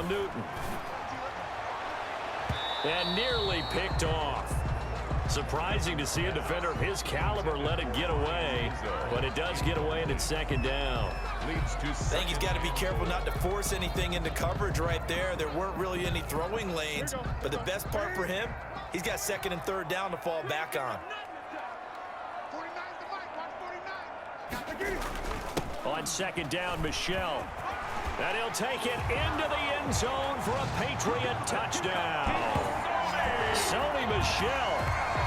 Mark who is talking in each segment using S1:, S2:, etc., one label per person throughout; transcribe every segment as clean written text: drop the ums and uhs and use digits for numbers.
S1: Cam Newton. And nearly picked off. Surprising to see a defender of his caliber let it get away, but it does get away and it's second down.
S2: I think he's got to be careful not to force anything into coverage right there. There weren't really any throwing lanes, but the best part for him, he's got second and third down to fall back on.
S1: On second down, Michel. And he'll take it into the end zone for a Patriot touchdown. Sony Michel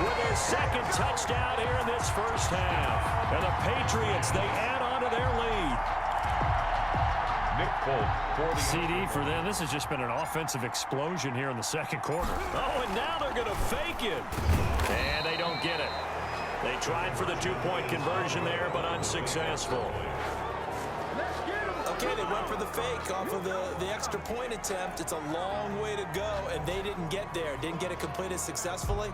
S1: with his second touchdown here in this first half. And the Patriots, they add on to their lead. CD for them. This has just been an offensive explosion here in the second quarter. Oh, and now they're going to fake it. And they don't get it. They tried for the two-point conversion there, but unsuccessful.
S2: Okay, they went for the fake off of the extra point attempt. It's a long way to go, and they didn't get there. Didn't get it completed successfully.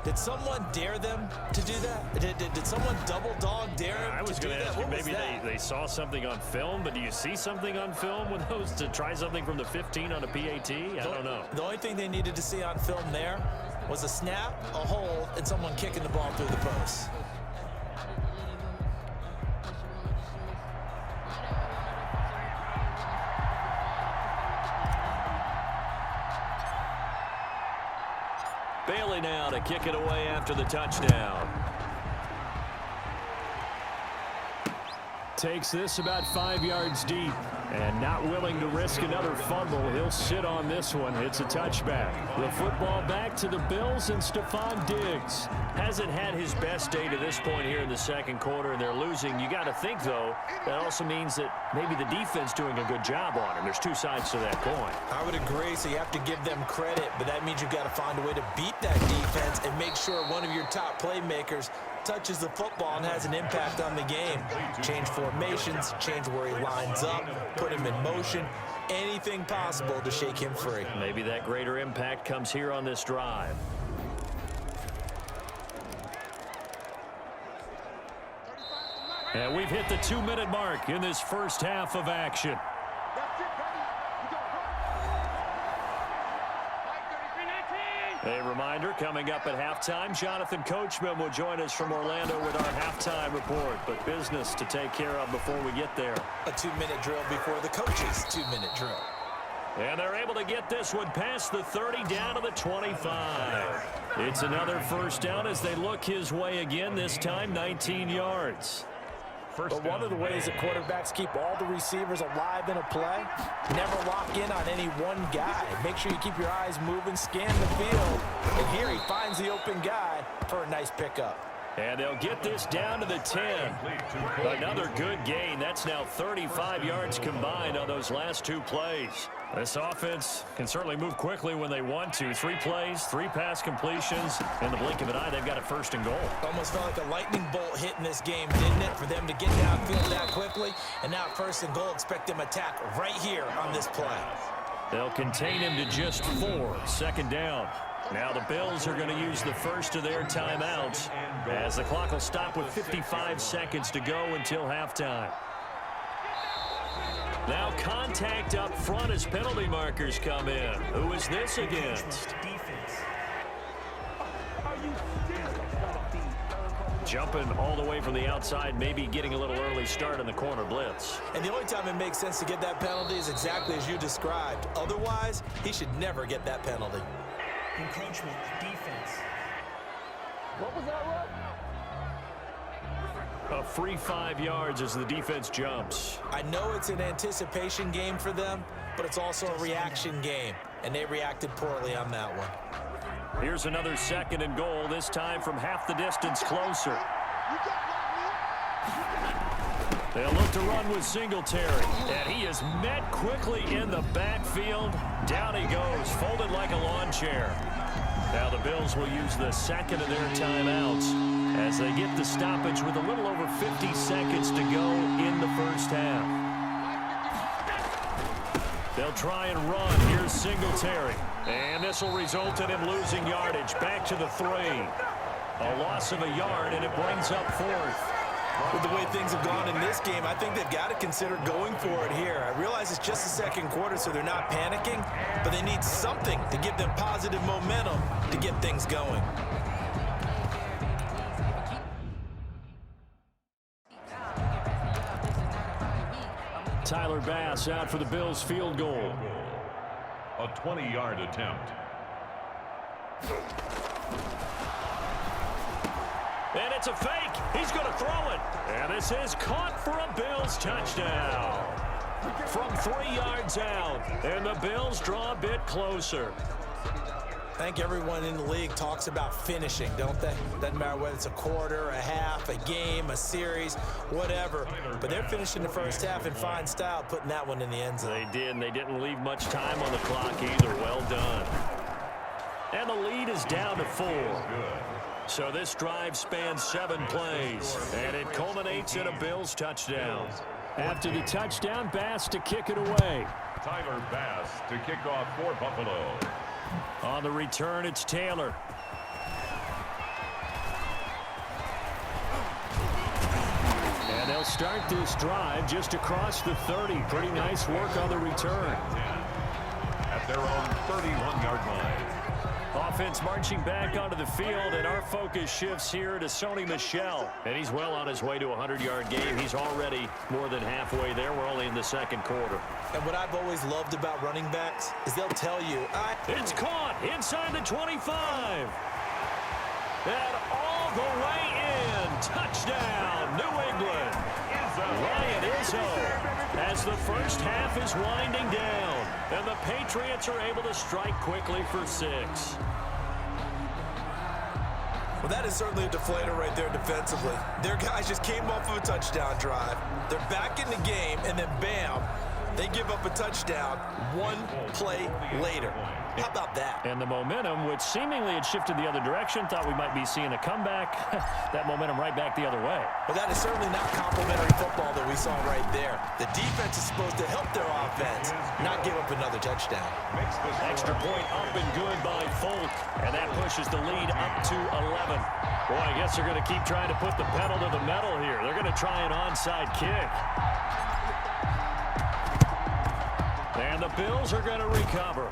S2: Did someone dare them to do that? Did someone double dog dare them
S1: I was
S2: to do
S1: going to
S2: that?
S1: ask you,
S2: What was
S1: maybe
S2: that?
S1: they saw something on film, but do you see something on film with those to try something from the 15 on a PAT? I don't know.
S2: The only thing they needed to see on film there was a snap, a hold, and someone kicking the ball through the post.
S1: Bailey now to kick it away after the touchdown. Takes this about 5 yards deep. And not willing to risk another fumble. He'll sit on this one. It's a touchback. The football back to the Bills, and Stephon Diggs hasn't had his best day to this point here in the second quarter, and they're losing. You got to think, though, that also means that maybe the defense doing a good job on him. There's two sides to that coin.
S2: I would agree, so you have to give them credit, but that means you've got to find a way to beat that defense and make sure one of your top playmakers touches the football and has an impact on the game. Change formations, change where he lines up, put him in motion, anything possible to shake him free.
S1: Maybe that greater impact comes here on this drive. And we've hit the 2-minute mark in this first half of action. A reminder, coming up at halftime, Jonathan Coachman will join us from Orlando with our halftime report. But business to take care of before we get there.
S2: A 2-minute drill before the coach's 2-minute drill.
S1: And they're able to get this one past the 30 down to the 25. It's another first down as they look his way again, this time 19 yards.
S2: But one of the ways that quarterbacks keep all the receivers alive in a play, never lock in on any one guy. Make sure you keep your eyes moving, scan the field. And here he finds the open guy for a nice pickup.
S1: And they'll get this down to the 10. Another good gain. That's now 35 yards combined on those last two plays. This offense can certainly move quickly when they want to. 3 plays, 3 pass completions. In the blink of an eye, they've got it first and goal.
S2: Almost felt like a lightning bolt hit in this game, didn't it? For them to get downfield that quickly. And now first and goal, expect them to attack right here on this play.
S1: They'll contain him to just 4. Second down. Now the Bills are going to use the first of their timeouts as the clock will stop with 55 seconds to go until halftime. Now contact up front as penalty markers come in. Who is this against? Jumping all the way from the outside, maybe getting a little early start in the corner blitz.
S2: And the only time it makes sense to get that penalty is exactly as you described. Otherwise, he should never get that penalty.
S3: Encroachment, defense.
S2: What was that, Rob?
S1: A free 5 yards as the defense jumps.
S2: I know it's an anticipation game for them, but it's also a reaction game, and they reacted poorly on that one.
S1: Here's another second and goal, this time from half the distance closer. They'll look to run with Singletary, and he is met quickly in the backfield. Down he goes, folded like a lawn chair. Now the Bills will use the second of their timeouts as they get the stoppage with a little over 50 seconds to go in the first half. They'll try and run. Here's Singletary. And this will result in him losing yardage. Back to the 3. A loss of a yard, and it brings up 4th.
S2: With the way things have gone in this game, I think they've got to consider going for it here. I realize it's just the second quarter, so they're not panicking, but they need something to give them positive momentum to get things going.
S1: Tyler Bass out for the Bills field goal.
S4: A 20-yard attempt.
S1: And it's a fake. He's going to throw it. And this is caught for a Bills touchdown. From 3 yards out. And the Bills draw a bit closer.
S2: I think everyone in the league talks about finishing, don't they? Doesn't matter whether it's a quarter, a half, a game, a series, whatever. But they're finishing the first half in fine style, putting that one in the end zone.
S1: They did, and they didn't leave much time on the clock either. Well done. And the lead is down to 4. So this drive spans 7 plays, and it culminates in a Bills touchdown. After the touchdown, Bass to kick it away.
S4: Tyler Bass to kick off for Buffalo.
S1: On the return, it's Taylor. And they'll start this drive just across the 30. Pretty nice work on the return.
S4: At their own 31-yard line.
S1: Offense marching back onto the field, and our focus shifts here to Sony Michel. And he's well on his way to a 100-yard game. He's already more than halfway there. We're only in the second quarter.
S2: And what I've always loved about running backs is they'll tell you,
S1: it's caught inside the 25. And all the way in. Touchdown, New England. Ryan Izzo, as the first half is winding down, and the Patriots are able to strike quickly for 6.
S2: Well, that is certainly a deflator right there defensively. Their guys just came off of a touchdown drive. They're back in the game, and then bam, they give up a touchdown 1 play later. How about that?
S1: And the momentum, which seemingly had shifted the other direction, thought we might be seeing a comeback. That momentum right back the other way.
S2: Well, that is certainly not complimentary football that we saw right there. The defense is supposed to help their offense, not give up another touchdown.
S1: Extra point up and good by Folk, and that pushes the lead up to 11. Boy, I guess they're going to keep trying to put the pedal to the metal here. They're going to try an onside kick. And the Bills are going to recover.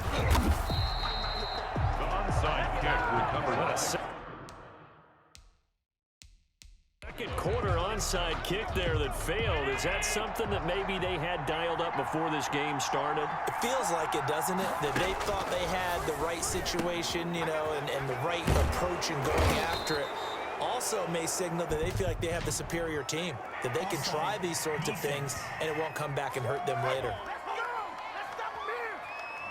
S4: The onside kick recovered.
S1: Second quarter onside kick there that failed. Is that something that maybe they had dialed up before this game started?
S2: It feels like it, doesn't it? That they thought they had the right situation, you know, and the right approach in going after it. Also may signal that they feel like they have the superior team, that they can try these sorts of things and it won't come back and hurt them later.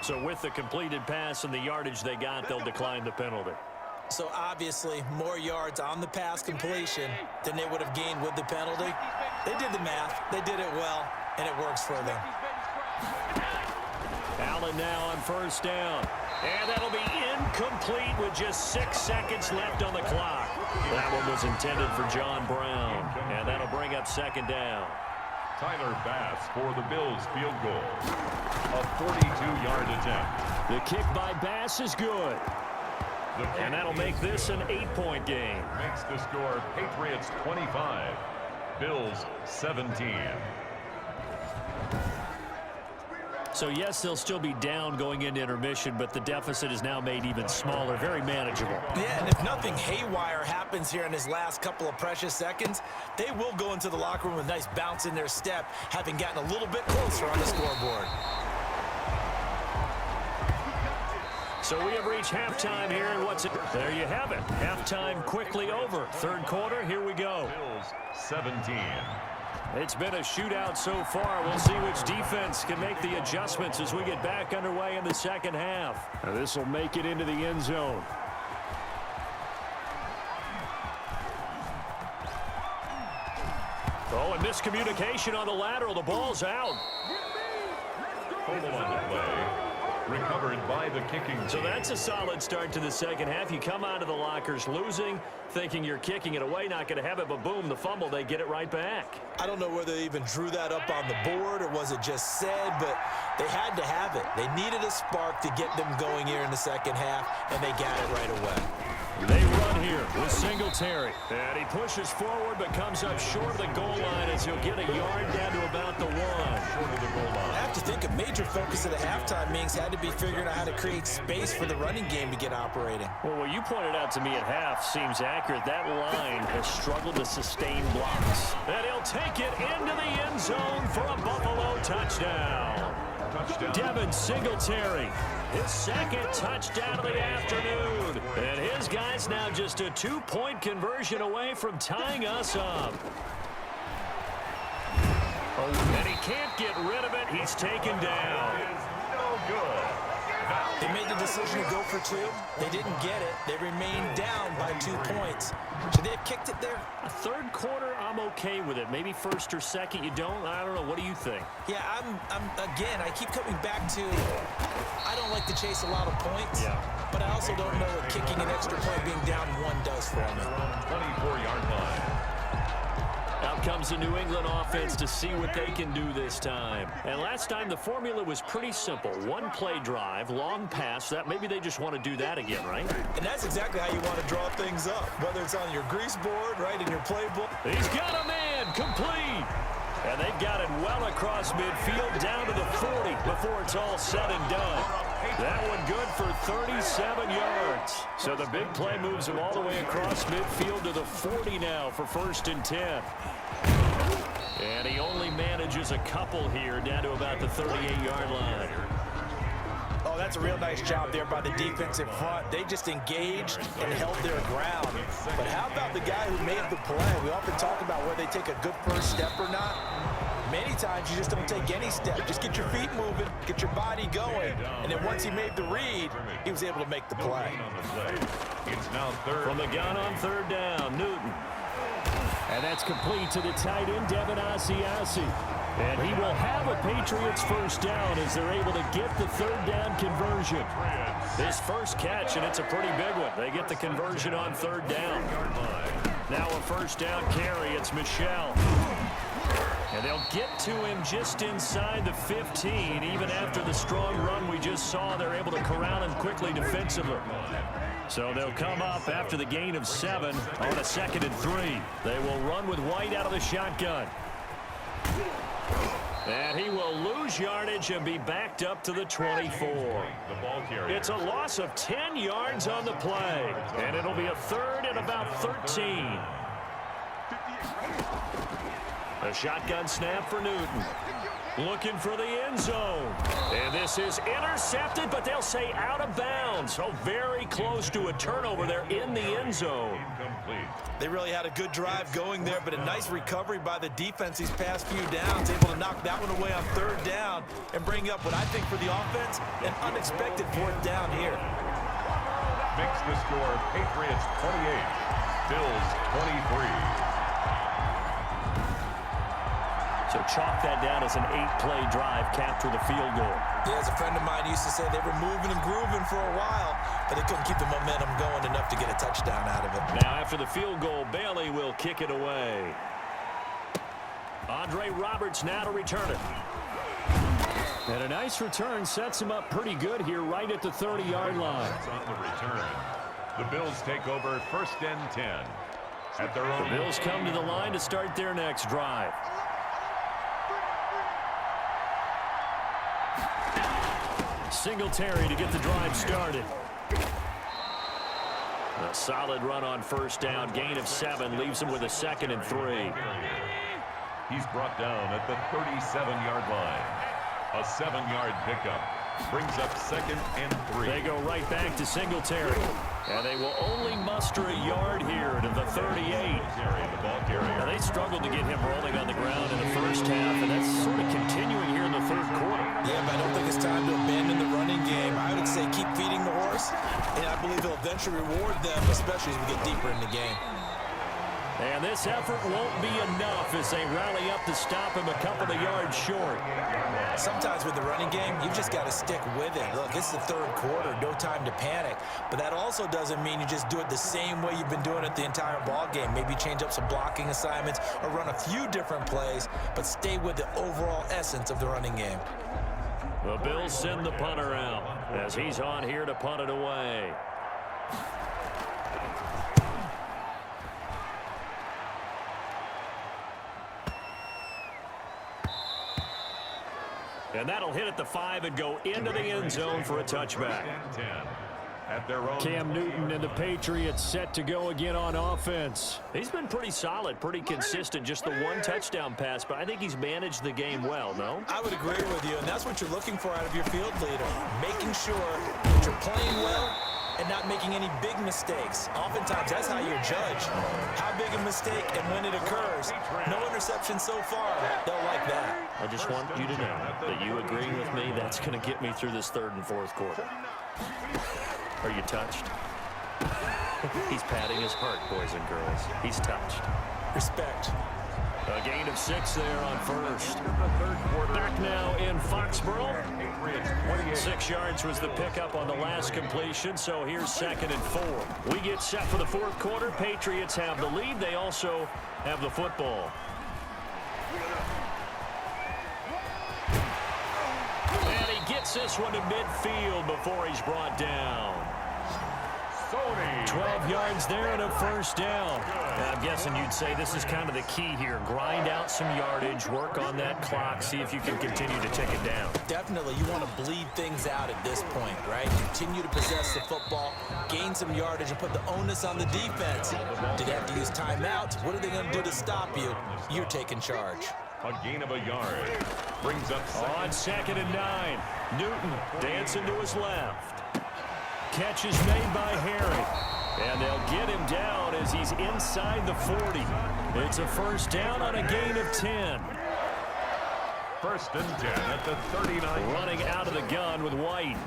S1: So with the completed pass and the yardage they got, they'll decline the penalty.
S2: So obviously more yards on the pass completion than they would have gained with the penalty. They did the math, they did it well, and it works for them.
S1: Allen now on first down. And that'll be incomplete with just 6 seconds left on the clock. That one was intended for John Brown. And that'll bring up second down.
S4: Tyler Bass for the Bills field goal. A 42-yard attempt.
S1: The kick by Bass is good. And that'll make this an 8-point game.
S4: Makes the score Patriots 25, Bills 17.
S1: So, yes, they'll still be down going into intermission, but the deficit is now made even smaller, very manageable.
S2: Yeah, and if nothing haywire happens here in his last couple of precious seconds, they will go into the locker room with a nice bounce in their step, having gotten a little bit closer on the scoreboard.
S1: So we have reached halftime here, and there you have it. Halftime quickly over. Third quarter, here we go.
S4: Bills 17.
S1: It's been a shootout so far. We'll see which defense can make the adjustments as we get back underway in the second half. Now this will make it into the end zone. Oh, and miscommunication on the lateral. The ball's out.
S4: Total on the play. Recovered by the kicking team.
S1: So that's a solid start to the second half. You come out of the lockers losing, thinking you're kicking it away, not going to have it, but boom, the fumble, they get it right back.
S2: I don't know whether they even drew that up on the board or was it just said, but they had to have it. They needed a spark to get them going here in the second half, and they got it right away.
S1: They run here. with Singletary. And he pushes forward but comes up short of the goal line as he'll get a yard down to about the 1.
S4: Short of the goal line.
S2: I have to think a major focus of the halftime meetings had to be figuring out how to create space for the running game to get operating.
S1: Well, what you pointed out to me at half seems accurate. That line has struggled to sustain blocks. And he'll take it into the end zone for a Buffalo touchdown. Devin Singletary, his second touchdown of the afternoon. And his guy's now just a 2-point conversion away from tying us up. Oh, and he can't get rid of it. He's taken down.
S4: No good.
S2: They made the decision to go for 2. They didn't get it. They remained down by 2 points. Should they have kicked it there?
S1: A third quarter, I'm okay with it. Maybe first or second, you don't. I don't know. What do you think?
S2: Yeah, again, I keep coming back to, I don't like to chase a lot of points, but I also don't know what kicking an extra point being down 1 does for me.
S4: 24-yard line.
S1: Out comes the New England offense to see what they can do this time. And last time, the formula was pretty simple. 1-play drive, long pass. That maybe they just want to do that again, right?
S2: And that's exactly how you want to draw things up, whether it's on your grease board, right, in your playbook.
S1: He's got a man, complete. And they've got it well across midfield, down to the 40 before it's all said and done. That one good for 37 yards. So the big play moves him all the way across midfield to the 40 now for 1st and 10. And he only manages a couple here down to about the 38-yard line.
S2: Oh, that's a real nice job there by the defense in front. They just engaged and held their ground. But how about the guy who made the play? We often talk about whether they take a good first step or not. Many times you just don't take any step. Just get your feet moving, get your body going. And then once he made the read, he was able to make the play.
S4: It's now third.
S1: From the gun on 3rd down, Newton. And that's complete to the tight end, Devin Asiasi. And he will have a Patriots first down as they're able to get the 3rd down conversion. His first catch, and it's a pretty big one. They get the conversion on 3rd down. Now a first down carry. It's Michel. And they'll get to him just inside the 15. Even after the strong run we just saw, they're able to corral him quickly defensively. So they'll come up after the gain of 7 on a 2nd and 3. They will run with White out of the shotgun. And he will lose yardage and be backed up to the 24. It's a loss of 10 yards on the play. And it'll be a 3rd and about 13. A shotgun snap for Newton. Looking for the end zone. And this is intercepted, but they'll say out of bounds. So very close to a turnover there in the end zone.
S2: They really had a good drive going there, but a nice recovery by the defense these past few downs, able to knock that one away on 3rd down and bring up what I think for the offense, an unexpected 4th down here.
S4: Makes the score Patriots 28, Bills 23.
S1: So chalk that down as an 8-play drive, capture the field goal.
S2: Yeah, as a friend of mine used to say, they were moving and grooving for a while, but they couldn't keep the momentum going enough to get a touchdown out of it.
S1: Now after the field goal, Bailey will kick it away. Andre Roberts now to return it. And a nice return sets him up pretty good here right at the 30-yard line.
S4: On the return, the Bills take over 1st and 10. At their own.
S1: The Bills come to the line to start their next drive. Singletary to get the drive started. A solid run on 1st down. Gain of 7 leaves him with a 2nd and 3.
S4: He's brought down at the 37-yard line. A 7-yard pickup brings up 2nd and 3.
S1: They go right back to Singletary. And they will only muster a yard here to the 38. Now they struggled to get him rolling on the ground in the first half, and that's sort of continuing here in the 3rd quarter.
S2: Yeah, but I don't think it's time to abandon the running game. I would say keep feeding the horse, and I believe he'll eventually reward them, especially as we get deeper in the game.
S1: And this effort won't be enough as they rally up to stop him a couple of yards short.
S2: Sometimes with the running game, you just got to stick with it. Look, it's the 3rd quarter, no time to panic. But that also doesn't mean you just do it the same way you've been doing it the entire ball game. Maybe change up some blocking assignments or run a few different plays, but stay with the overall essence of the running game.
S1: The Bills send the punter out as he's on here to punt it away. And that'll hit at the 5 and go into the end zone for a touchback.
S4: At their own
S1: Cam Newton and the Patriots set to go again on offense. He's been pretty solid, pretty consistent, just the one touchdown pass, but I think he's managed the game well, no?
S2: I would agree with you, and that's what you're looking for out of your field leader, making sure that you're playing well and not making any big mistakes. Oftentimes, that's how you're judged. How big a mistake and when it occurs. No interception so far. They'll like that.
S1: I just want you to know that you agree with me. That's going to get me through this third and fourth quarter. Are you touched? He's patting his heart, boys and girls. He's touched.
S2: Respect.
S1: A gain of 6 there on first. Back now in Foxborough. 6 yards was the pickup on the last completion, so here's 2nd and 4. We get set for the fourth quarter. Patriots have the lead. They also have the football. And he gets this one to midfield before he's brought down. 12 yards there and a first down. And I'm guessing you'd say this is kind of the key here. Grind out some yardage, work on that clock, see if you can continue to take it down.
S2: Definitely, you want to bleed things out at this point, right? Continue to possess the football, gain some yardage, and put the onus on the defense. Do they have to use timeouts? What are they going to do to stop you? You're taking charge.
S4: A gain of a yard. Brings up
S1: on 2nd and 9. Newton dancing to his left. Catch is made by Harry. And they'll get him down as he's inside the 40. It's a first down on a gain of 10.
S4: 1st and 10 at the 39.
S1: Running out of the gun with White.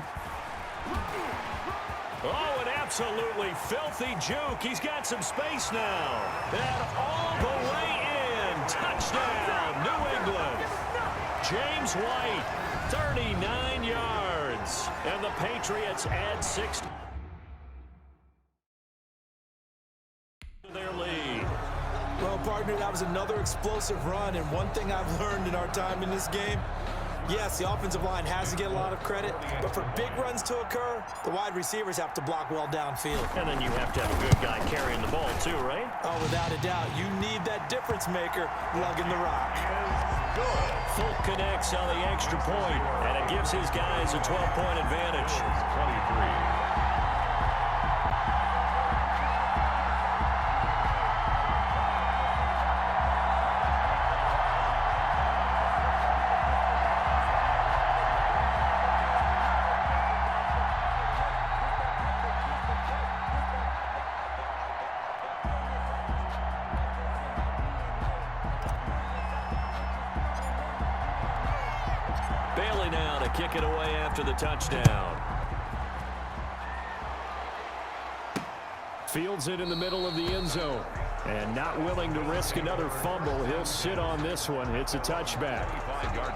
S1: Oh, an absolutely filthy juke. He's got some space now. And all the way in. Touchdown, New England. James White, 39 yards. And the Patriots add 6 to their lead.
S2: Well, partner, that was another explosive run, and one thing I've learned in our time in this game, yes, the offensive line has to get a lot of credit, but for big runs to occur, the wide receivers have to block well downfield.
S1: And then you have to have a good guy carrying the ball too, right?
S2: Oh, without a doubt. You need that difference maker lugging the rock.
S1: Fulk connects on the extra point, and it gives his guys a 12-point advantage.
S4: 23.
S1: Bailey now to kick it away after the touchdown. Fields it in the middle of the end zone. And not willing to risk another fumble, he'll sit on this one. It's a touchback.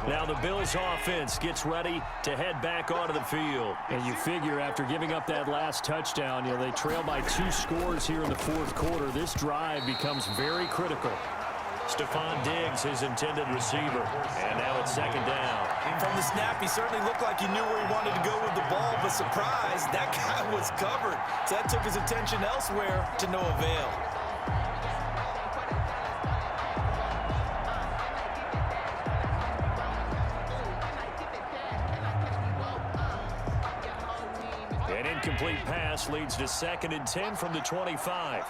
S1: Now the Bills offense gets ready to head back onto the field. And you figure after giving up that last touchdown, they trail by 2 scores here in the fourth quarter. This drive becomes very critical. Stephon Diggs, his intended receiver. And now it's 2nd down.
S2: From the snap, he certainly looked like he knew where he wanted to go with the ball, but surprise, that guy was covered. So that took his attention elsewhere to no avail.
S1: An incomplete pass leads to 2nd and 10 from the 25.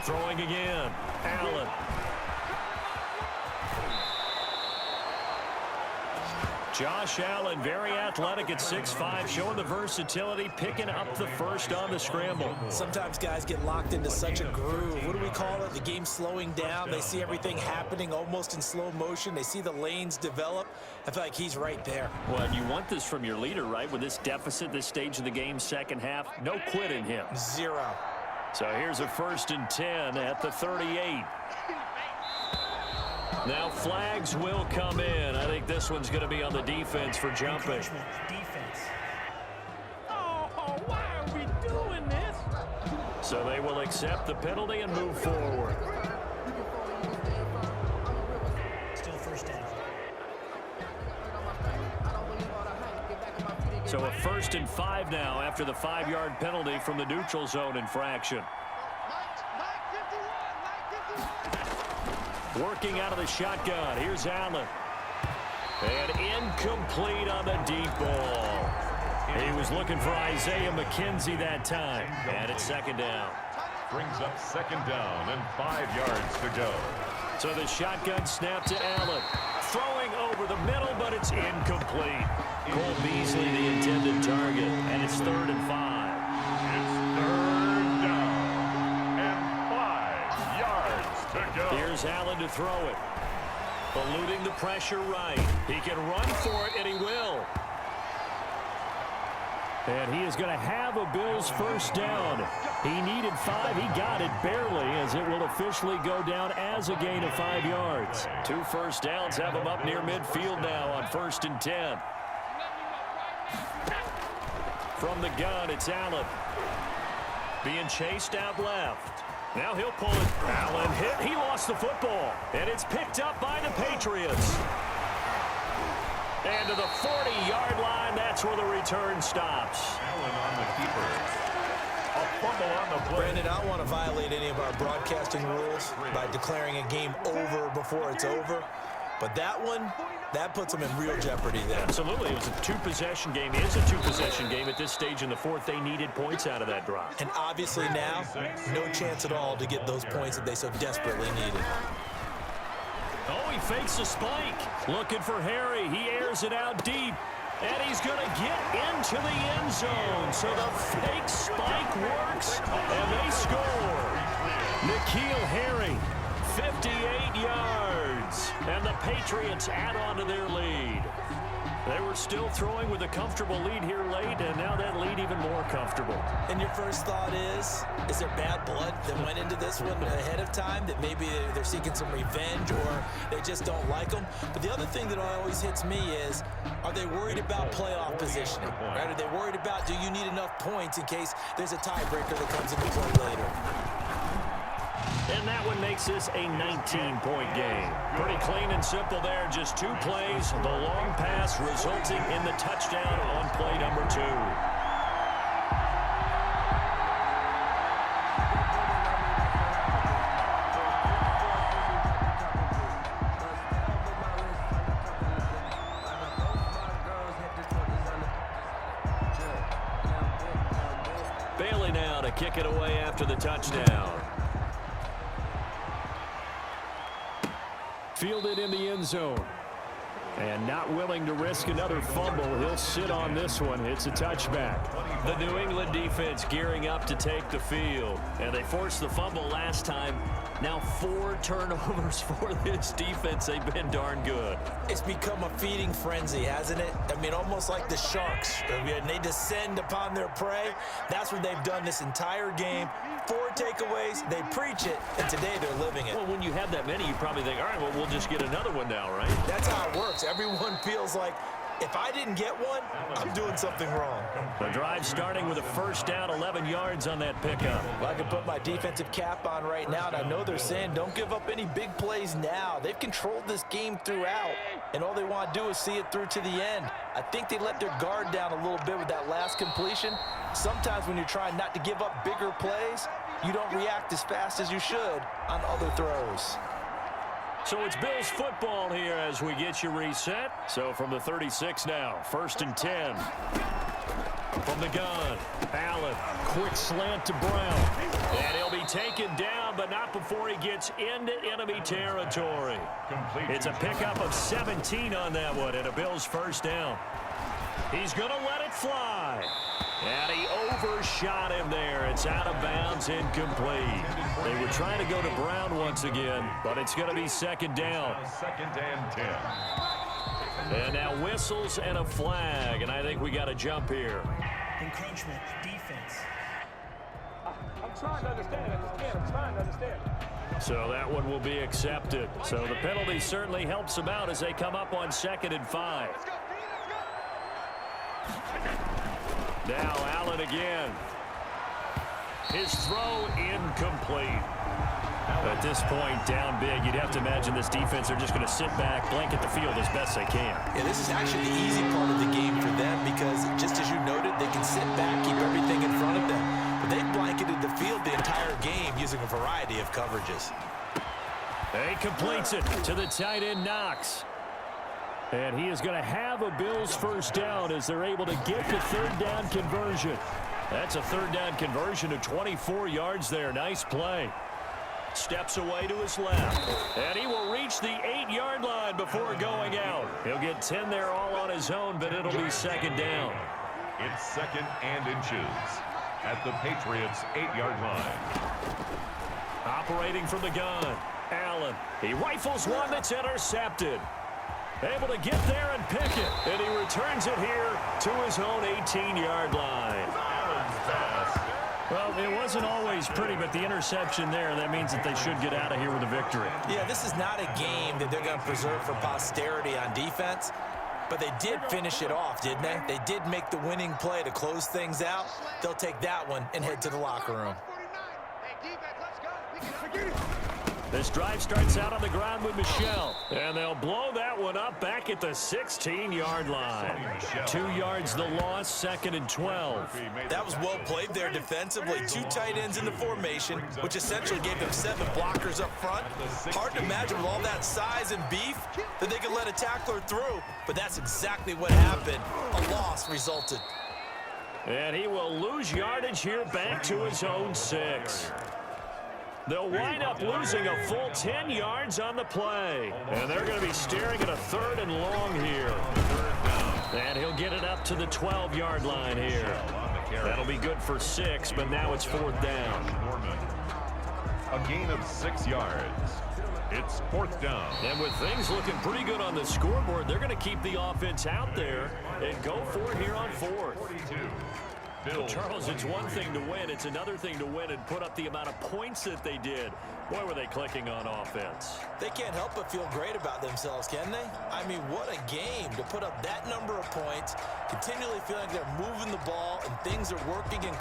S1: Throwing again. Allen. Josh Allen, very athletic at 6'5", showing the versatility, picking up the first on the scramble.
S2: Sometimes guys get locked into such a groove. What do we call it? The game's slowing down. They see everything happening almost in slow motion. They see the lanes develop. I feel like he's right there.
S1: Well, you want this from your leader, right? With this deficit, this stage of the game, second half, no quit in him.
S2: 0.
S1: So here's a 1st and 10 at the 38. Now flags will come in. I think this one's going to be on the defense for jumping.
S3: Defense.
S5: Oh, why are we doing this?
S1: So they will accept the penalty and move forward.
S3: Still first down.
S1: So a 1st and 5 now after the 5-yard penalty from the neutral zone infraction. Working out of the shotgun. Here's Allen. And incomplete on the deep ball. He was looking for Isaiah McKenzie that time. And it's second down.
S4: Brings up second down and 5 yards to go.
S1: So the shotgun snap to Allen. Throwing over the middle, but it's incomplete. Cole Beasley, the intended target. And it's 3rd and 5.
S4: It's 3rd down and 5 yards to go.
S1: Here's Allen to throw it. Eluding the pressure right. He can run for it, and he will. And he is going to have a Bills first down. He needed 5. He got it barely, as it will officially go down as a gain of 5 yards. 2 first downs have him up near midfield now on 1st and 10. From the gun, it's Allen. Being chased out left. Now he'll pull it. Allen hit. He lost the football. And it's picked up by the Patriots. And to the 40-yard line, that's where the return stops.
S4: Allen on the keeper. A fumble on the play.
S2: Brandon, I don't want to violate any of our broadcasting rules by declaring a game over before it's over. But that one, that puts them in real jeopardy there.
S1: Absolutely. It was a 2-possession game. It is a 2-possession game at this stage in the 4th. They needed points out of that drive.
S2: And obviously now, no chance at all to get those points that they so desperately needed.
S1: Oh, he fakes a spike. Looking for Harry. He airs it out deep. And he's going to get into the end zone. So the fake spike works, and they score. N'Keal Harry, 58 yards. And the Patriots add on to their lead. They were still throwing with a comfortable lead here late, and now that lead even more comfortable.
S2: And your first thought is there bad blood that went into this one ahead of time, that maybe they're seeking some revenge or they just don't like them? But the other thing that always hits me is, are they worried about playoff positioning? Right? Are they worried about, do you need enough points in case there's a tiebreaker that comes into play later?
S1: And that one makes this a 19-point game. Pretty clean and simple there. Just 2 plays. The long pass resulting in the touchdown on play number 2. Bailey now to kick it away after the touchdown. Fielded in the end zone. And not willing to risk another fumble. He'll sit on this one. It's a touchback. The New England defense gearing up to take the field. And they forced the fumble last time. Now 4 turnovers for this defense. They've been darn good.
S2: It's become a feeding frenzy, hasn't it? I mean, almost like the sharks. And they descend upon their prey. That's what they've done this entire game. 4 takeaways, they preach it, and today they're living it.
S1: Well, when you have that many, you probably think, all right, well, we'll just get another one now, right?
S2: That's how it works. Everyone feels like, if I didn't get one, I'm doing something wrong.
S1: The drive starting with a first down, 11 yards on that pickup.
S2: Well, I can put my defensive cap on right now, and I know they're saying don't give up any big plays now. They've controlled this game throughout, and all they want to do is see it through to the end. I think they let their guard down a little bit with that last completion. Sometimes when you're trying not to give up bigger plays, you don't react as fast as you should on other throws.
S1: So it's Bills football here as we get you reset. So from the 36 now, 1st and 10. From the gun, Allen, quick slant to Brown. And he'll be taken down, but not before he gets into enemy territory. It's a pickup of 17 on that one, and a Bills first down. He's going to let it fly. And he overshot him there. It's out of bounds, incomplete. They were trying to go to Brown once again, but it's going to be second down.
S4: 2nd and 10.
S3: And now whistles and a flag, and I think we got to jump here.
S2: Encroachment, defense.
S5: I'm trying to understand. I'm trying to understand.
S3: So that one will be accepted. So the penalty certainly helps them out as they come up on 2nd and 5. Now Allen again. His throw incomplete. At this point, down big, you'd have to imagine this defense are just going to sit back, blanket the field as best they can.
S2: Yeah, this is actually the easy part of the game for them because, just as you noted, they can sit back, keep everything in front of them. But they've blanketed the field the entire game using a variety of coverages.
S1: He completes it to the tight end, Knox. And he is going to have a Bills first down as they're able to get the third down conversion. That's a third down conversion of 24 yards there. Nice play. Steps away to his left. And he will reach the 8-yard line before going out. He'll get 10 there all on his own, but it'll be second down.
S4: It's second and inches at the Patriots' 8-yard line.
S1: Operating from the gun, Allen. He rifles one that's intercepted. Able to get there and pick it. And he returns it here to his own 18-yard line. Well, it wasn't always pretty, but the interception there, that means that they should get out of here with a victory.
S2: Yeah, this is not a game that they're going to preserve for posterity on defense, but they did finish it off, didn't they? They did make the winning play to close things out. They'll take that one and head to the locker room.
S1: This drive starts out on the ground with Michel, and they'll blow that one up back at the 16-yard line. 2 yards the loss, second and 12.
S2: That was well played there defensively. 2 tight ends in the formation, which essentially gave them 7 blockers up front. Hard to imagine with all that size and beef that they could let a tackler through, but that's exactly what happened. A loss resulted.
S1: And he will lose yardage here back to his own 6. They'll wind up losing a full 10 yards on the play. And they're going to be staring at a third and long here. And he'll get it up to the 12-yard line here. That'll be good for 6, but now it's fourth down.
S4: A gain of 6 yards. It's fourth down.
S1: And with things looking pretty good on the scoreboard, they're going to keep the offense out there and go for it here on fourth. Well, Charles, it's one thing to win. It's another thing to win and put up the amount of points that they did. Boy, were they clicking on offense.
S2: They can't help but feel great about themselves, can they? I mean, what a game to put up that number of points, continually feeling like they're moving the ball and things are working in